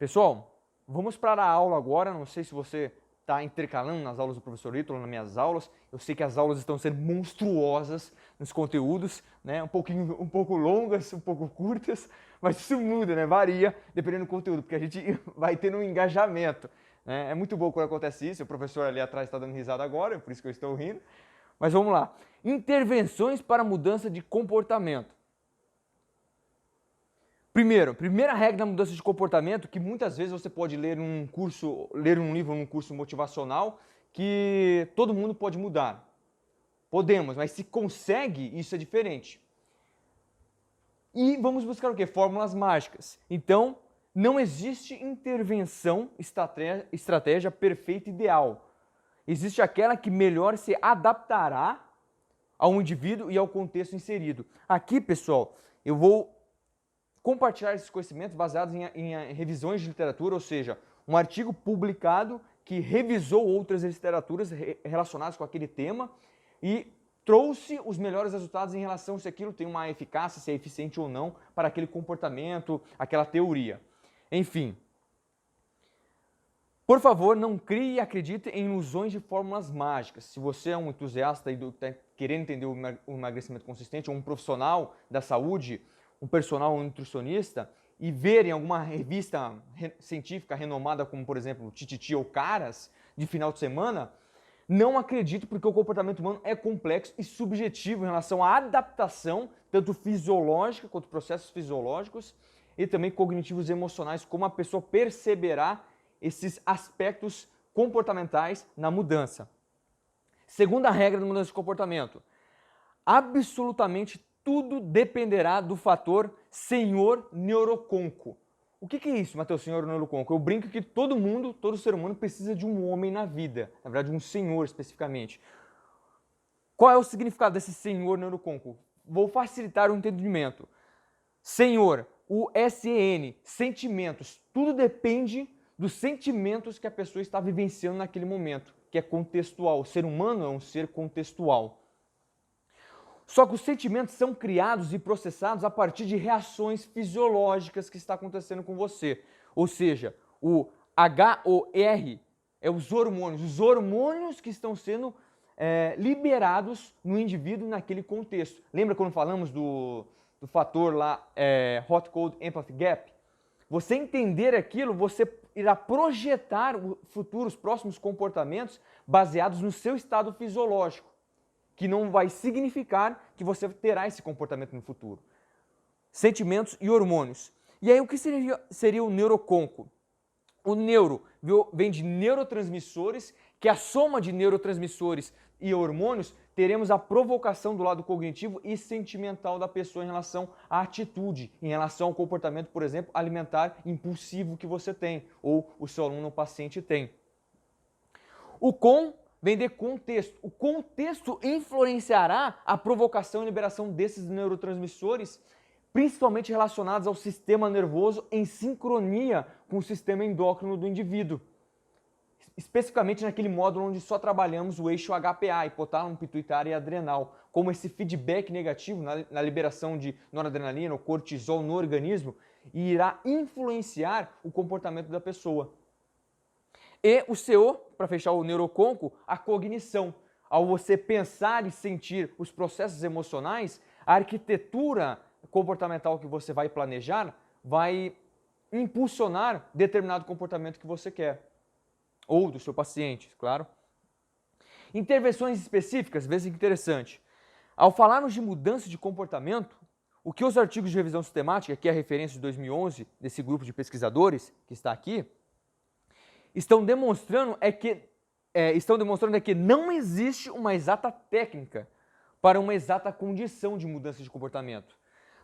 Pessoal, vamos para a aula agora. Não sei se você está intercalando nas aulas do professor Ítalo, nas minhas aulas. Eu sei que as aulas estão sendo monstruosas nos conteúdos, né? Um pouco longas, um pouco curtas, mas isso muda, né? Varia dependendo do conteúdo, porque a gente vai tendo um engajamento, né? É muito bom quando acontece isso. O professor ali atrás está dando risada agora, por isso que eu estou rindo. Mas vamos lá. Intervenções para mudança de comportamento. Primeira regra da mudança de comportamento, que muitas vezes você pode ler um livro num curso motivacional, que todo mundo pode mudar. Podemos, mas se consegue, isso é diferente. E vamos buscar o quê? Fórmulas mágicas. Então, não existe intervenção, estratégia perfeita e ideal. Existe aquela que melhor se adaptará ao indivíduo e ao contexto inserido. Aqui, pessoal, eu vou compartilhar esses conhecimentos baseados em revisões de literatura, ou seja, um artigo publicado que revisou outras literaturas relacionadas com aquele tema e trouxe os melhores resultados em relação se aquilo tem uma eficácia, se é eficiente ou não para aquele comportamento, aquela teoria. Enfim, por favor, não crie e acredite em ilusões de fórmulas mágicas. Se você é um entusiasta e está querendo entender o emagrecimento consistente, ou um profissional da saúde, um personal nutricionista, e ver em alguma revista científica renomada como, por exemplo, Tititi ou Caras, de final de semana, não acredito, porque o comportamento humano é complexo e subjetivo em relação à adaptação, tanto fisiológica quanto processos fisiológicos e também cognitivos e emocionais, como a pessoa perceberá esses aspectos comportamentais na mudança. Segunda regra da mudança de comportamento: absolutamente tudo dependerá do fator senhor neuroconco. O que é isso, Matheus, senhor neuroconco? Eu brinco que todo ser humano precisa de um homem na vida, na verdade um senhor especificamente. Qual é o significado desse senhor neuroconco? Vou facilitar o entendimento. Senhor, o SEN, sentimentos, tudo depende dos sentimentos que a pessoa está vivenciando naquele momento, que é contextual. O ser humano é um ser contextual. Só que os sentimentos são criados e processados a partir de reações fisiológicas que está acontecendo com você. Ou seja, o HOR é os hormônios que estão sendo liberados no indivíduo naquele contexto. Lembra quando falamos do fator lá, Hot Cold Empathy Gap? Você entender aquilo, você irá projetar futuros próximos comportamentos baseados no seu estado fisiológico, que não vai significar que você terá esse comportamento no futuro. Sentimentos e hormônios. E aí, o que seria o neuroconco? O neuro vem de neurotransmissores, que a soma de neurotransmissores e hormônios, teremos a provocação do lado cognitivo e sentimental da pessoa em relação à atitude, em relação ao comportamento, por exemplo, alimentar impulsivo que você tem, ou o seu aluno ou paciente tem. O com vem de contexto. O contexto influenciará a provocação e liberação desses neurotransmissores, principalmente relacionados ao sistema nervoso em sincronia com o sistema endócrino do indivíduo. Especificamente naquele módulo onde só trabalhamos o eixo HPA, hipotálamo, pituitário e adrenal, como esse feedback negativo na liberação de noradrenalina ou cortisol no organismo irá influenciar o comportamento da pessoa. E o CO, para fechar o neuroconco, a cognição. Ao você pensar e sentir os processos emocionais, a arquitetura comportamental que você vai planejar vai impulsionar determinado comportamento que você quer. Ou do seu paciente, claro. Intervenções específicas, veja que interessante. Ao falarmos de mudança de comportamento, o que os artigos de revisão sistemática, que é a referência de 2011 desse grupo de pesquisadores que está aqui, estão demonstrando é que não existe uma exata técnica para uma exata condição de mudança de comportamento,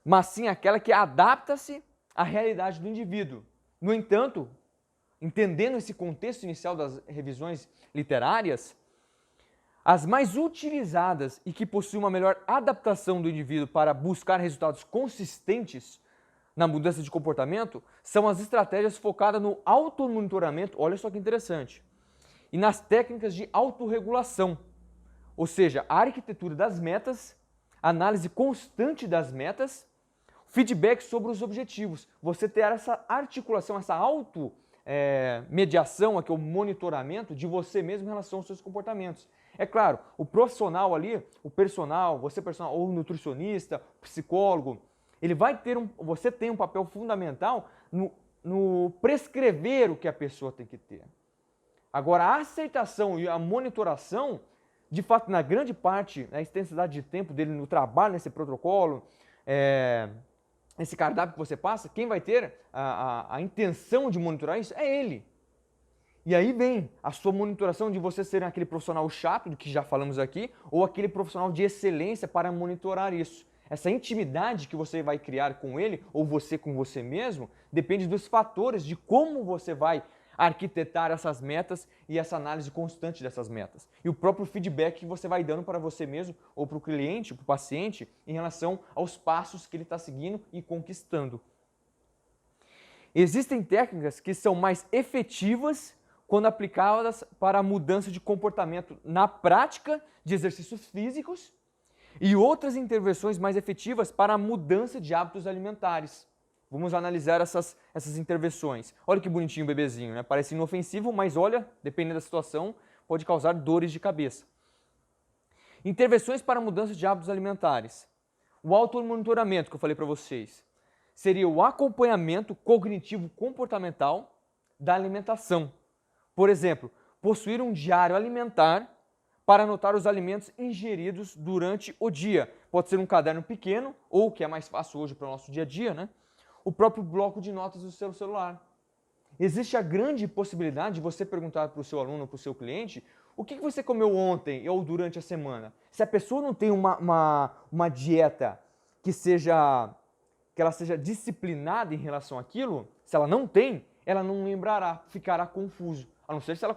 mas sim aquela que adapta-se à realidade do indivíduo. No entanto, entendendo esse contexto inicial das revisões literárias, as mais utilizadas e que possuem uma melhor adaptação do indivíduo para buscar resultados consistentes na mudança de comportamento são as estratégias focadas no automonitoramento, olha só que interessante, e nas técnicas de autorregulação, ou seja, a arquitetura das metas, análise constante das metas, Feedback sobre os objetivos. Você ter essa articulação, essa mediação, aqui, o monitoramento de você mesmo em relação aos seus comportamentos. É claro, o profissional ali, o personal, você personal, ou nutricionista, psicólogo, ele vai ter você tem um papel fundamental no prescrever o que a pessoa tem que ter. Agora, a aceitação e a monitoração, de fato, na grande parte, a extensidade de tempo dele no trabalho, nesse protocolo, esse cardápio que você passa, quem vai ter a intenção de monitorar isso é ele. E aí vem a sua monitoração de você ser aquele profissional chato, do que já falamos aqui, ou aquele profissional de excelência para monitorar isso. Essa intimidade que você vai criar com ele, ou você com você mesmo, depende dos fatores de como você vai arquitetar essas metas e essa análise constante dessas metas. E o próprio feedback que você vai dando para você mesmo, ou para o cliente, para o paciente, em relação aos passos que ele está seguindo e conquistando. Existem técnicas que são mais efetivas quando aplicadas para a mudança de comportamento na prática de exercícios físicos e outras intervenções mais efetivas para a mudança de hábitos alimentares. Vamos analisar essas intervenções. Olha que bonitinho o bebezinho, né? Parece inofensivo, mas olha, dependendo da situação, pode causar dores de cabeça. Intervenções para a mudança de hábitos alimentares. O automonitoramento que eu falei para vocês seria o acompanhamento cognitivo-comportamental da alimentação. Por exemplo, possuir um diário alimentar para anotar os alimentos ingeridos durante o dia. Pode ser um caderno pequeno, ou que é mais fácil hoje para o nosso dia a dia, né? O próprio bloco de notas do seu celular. Existe a grande possibilidade de você perguntar para o seu aluno, para o seu cliente, o que você comeu ontem ou durante a semana. Se a pessoa não tem uma dieta que ela seja disciplinada em relação àquilo, se ela não tem, ela não lembrará, ficará confuso. A não ser se ela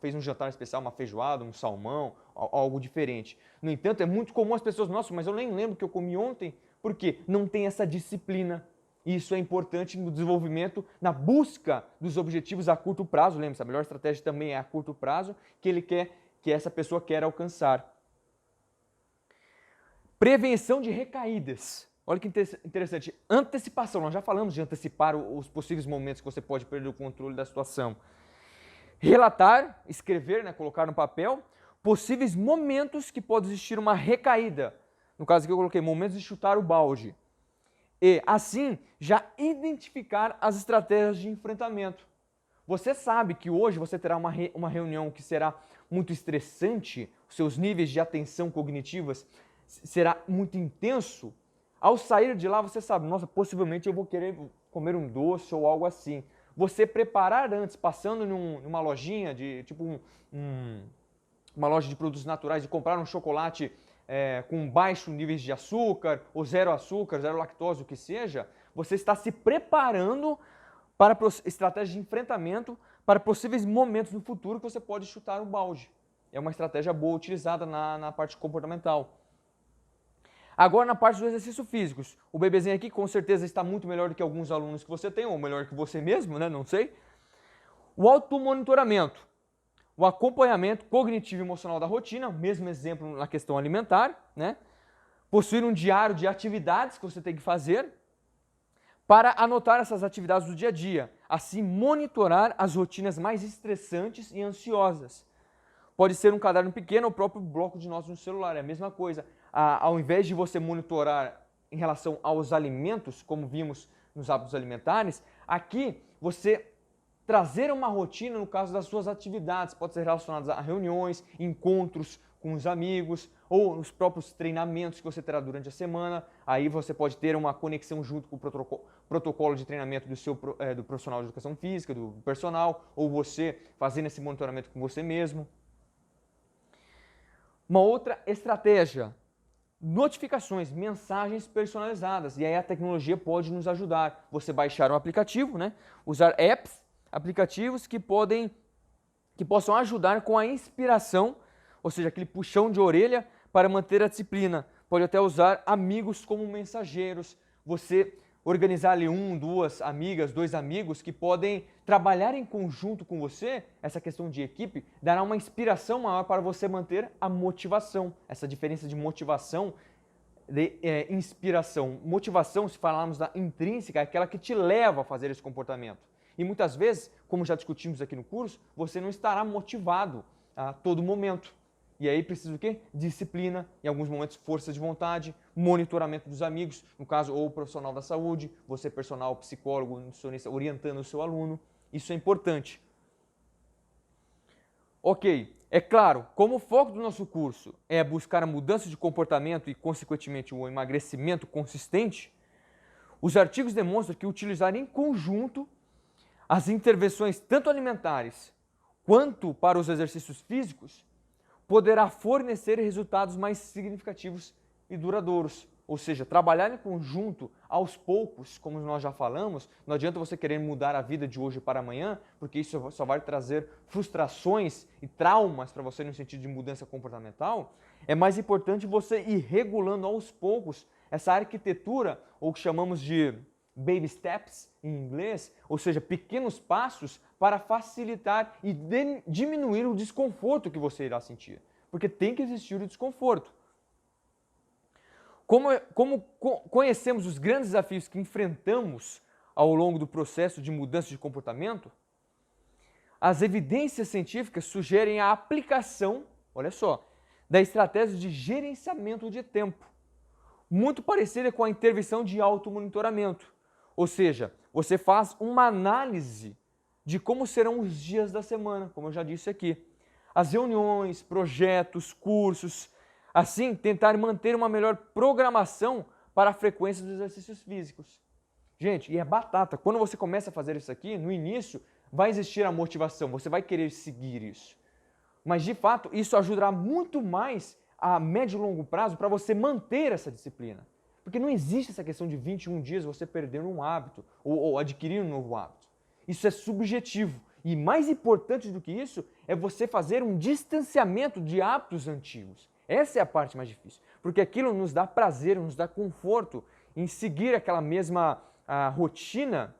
fez um jantar especial, uma feijoada, um salmão, algo diferente. No entanto, é muito comum as pessoas, nossa, mas eu nem lembro o que eu comi ontem, porque não tem essa disciplina. E isso é importante no desenvolvimento, na busca dos objetivos a curto prazo. Lembre-se, a melhor estratégia também é a curto prazo, que essa pessoa quer alcançar. Prevenção de recaídas. Olha que interessante. Antecipação. Nós já falamos de antecipar os possíveis momentos que você pode perder o controle da situação. Relatar, escrever, né, colocar no papel, possíveis momentos que pode existir uma recaída. No caso que eu coloquei, momentos de chutar o balde. E, assim, já identificar as estratégias de enfrentamento. Você sabe que hoje você terá uma reunião que será muito estressante, os seus níveis de atenção cognitivas será muito intenso. Ao sair de lá, você sabe, nossa, possivelmente eu vou querer comer um doce ou algo assim. Você preparar antes, passando numa lojinha, tipo uma loja de produtos naturais, de comprar um chocolate com baixo níveis de açúcar, ou zero lactose, o que seja, você está se preparando para estratégias de enfrentamento para possíveis momentos no futuro que você pode chutar o balde. É uma estratégia boa utilizada na parte comportamental. Agora, na parte dos exercícios físicos, o bebezinho aqui com certeza está muito melhor do que alguns alunos que você tem, ou melhor que você mesmo, né? Não sei. O automonitoramento, o acompanhamento cognitivo e emocional da rotina, mesmo exemplo na questão alimentar, né? Possuir um diário de atividades que você tem que fazer para anotar essas atividades do dia a dia, assim monitorar as rotinas mais estressantes e ansiosas. Pode ser um caderno pequeno ou o próprio bloco de notas no celular, é a mesma coisa. Ao invés de você monitorar em relação aos alimentos, como vimos nos hábitos alimentares, aqui você trazer uma rotina no caso das suas atividades, pode ser relacionadas a reuniões, encontros com os amigos ou os próprios treinamentos que você terá durante a semana. Aí você pode ter uma conexão junto com o protocolo de treinamento do profissional de educação física, do personal, ou você fazendo esse monitoramento com você mesmo. Uma outra estratégia, notificações, mensagens personalizadas. E aí a tecnologia pode nos ajudar. Você baixar um aplicativo, né? Usar apps, aplicativos que possam ajudar com a inspiração, ou seja, aquele puxão de orelha para manter a disciplina. Pode até usar amigos como mensageiros. Você organizar ali duas amigas, dois amigos que podem trabalhar em conjunto com você, essa questão de equipe, dará uma inspiração maior para você manter a motivação. Essa diferença de motivação de inspiração. Motivação, se falarmos da intrínseca, é aquela que te leva a fazer esse comportamento. E muitas vezes, como já discutimos aqui no curso, você não estará motivado a todo momento. E aí precisa o quê? Disciplina, em alguns momentos força de vontade, monitoramento dos amigos, no caso, ou o profissional da saúde, você personal, psicólogo, nutricionista, orientando o seu aluno. Isso é importante. Ok, é claro, como o foco do nosso curso é buscar a mudança de comportamento e, consequentemente, o emagrecimento consistente, os artigos demonstram que utilizar em conjunto as intervenções tanto alimentares quanto para os exercícios físicos poderá fornecer resultados mais significativos e duradouros. Ou seja, trabalhar em conjunto aos poucos, como nós já falamos, não adianta você querer mudar a vida de hoje para amanhã, porque isso só vai trazer frustrações e traumas para você no sentido de mudança comportamental. É mais importante você ir regulando aos poucos essa arquitetura, ou que chamamos de baby steps em inglês, ou seja, pequenos passos para facilitar e diminuir o desconforto que você irá sentir. Porque tem que existir o desconforto. Como conhecemos os grandes desafios que enfrentamos ao longo do processo de mudança de comportamento, as evidências científicas sugerem a aplicação, olha só, da estratégia de gerenciamento de tempo, muito parecida com a intervenção de automonitoramento. Ou seja, você faz uma análise de como serão os dias da semana, como eu já disse aqui. As reuniões, projetos, cursos, assim tentar manter uma melhor programação para a frequência dos exercícios físicos. Gente, e é batata, quando você começa a fazer isso aqui, no início vai existir a motivação, você vai querer seguir isso. Mas de fato, isso ajudará muito mais a médio e longo prazo para você manter essa disciplina. Porque não existe essa questão de 21 dias você perder um hábito ou adquirir um novo hábito. Isso é subjetivo. E mais importante do que isso é você fazer um distanciamento de hábitos antigos. Essa é a parte mais difícil. Porque aquilo nos dá prazer, nos dá conforto em seguir aquela mesma rotina,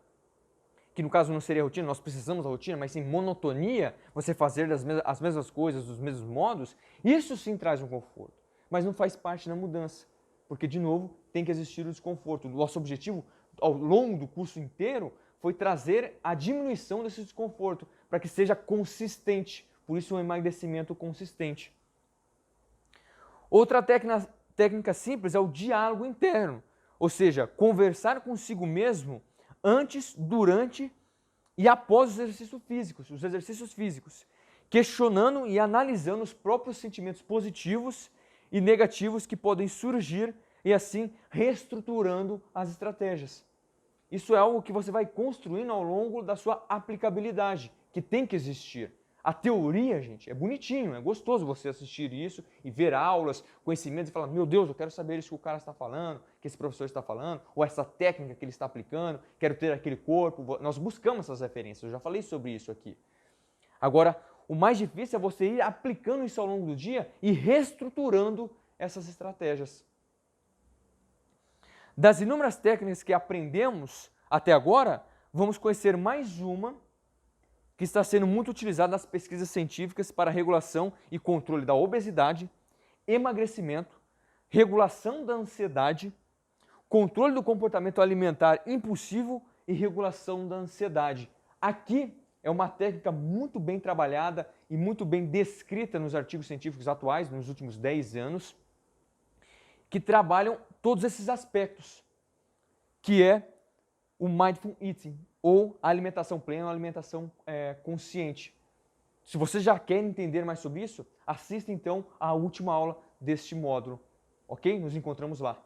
que no caso não seria rotina, nós precisamos da rotina, mas sim monotonia, você fazer as mesmas coisas, dos mesmos modos, isso sim traz um conforto. Mas não faz parte da mudança. Porque, de novo, tem que existir o desconforto. O nosso objetivo, ao longo do curso inteiro, foi trazer a diminuição desse desconforto, para que seja consistente. Por isso, um emagrecimento consistente. Outra técnica simples é o diálogo interno. Ou seja, conversar consigo mesmo antes, durante e após os exercícios físicos, questionando e analisando os próprios sentimentos positivos e negativos que podem surgir e assim reestruturando as estratégias. Isso é algo que você vai construindo ao longo da sua aplicabilidade, que tem que existir. A teoria, gente, é bonitinho, é gostoso você assistir isso e ver aulas, conhecimentos e falar, meu Deus, eu quero saber isso que o cara está falando, que esse professor está falando, ou essa técnica que ele está aplicando, quero ter aquele corpo. Nós buscamos essas referências, eu já falei sobre isso aqui. Agora, o mais difícil é você ir aplicando isso ao longo do dia e reestruturando essas estratégias. Das inúmeras técnicas que aprendemos até agora, vamos conhecer mais uma que está sendo muito utilizada nas pesquisas científicas para regulação e controle da obesidade, emagrecimento, regulação da ansiedade, controle do comportamento alimentar impulsivo e regulação da ansiedade. Aqui é uma técnica muito bem trabalhada e muito bem descrita nos artigos científicos atuais, nos últimos 10 anos, que trabalham todos esses aspectos, que é o Mindful Eating, ou a alimentação plena, a alimentação consciente. Se você já quer entender mais sobre isso, assista então à última aula deste módulo, ok? Nos encontramos lá.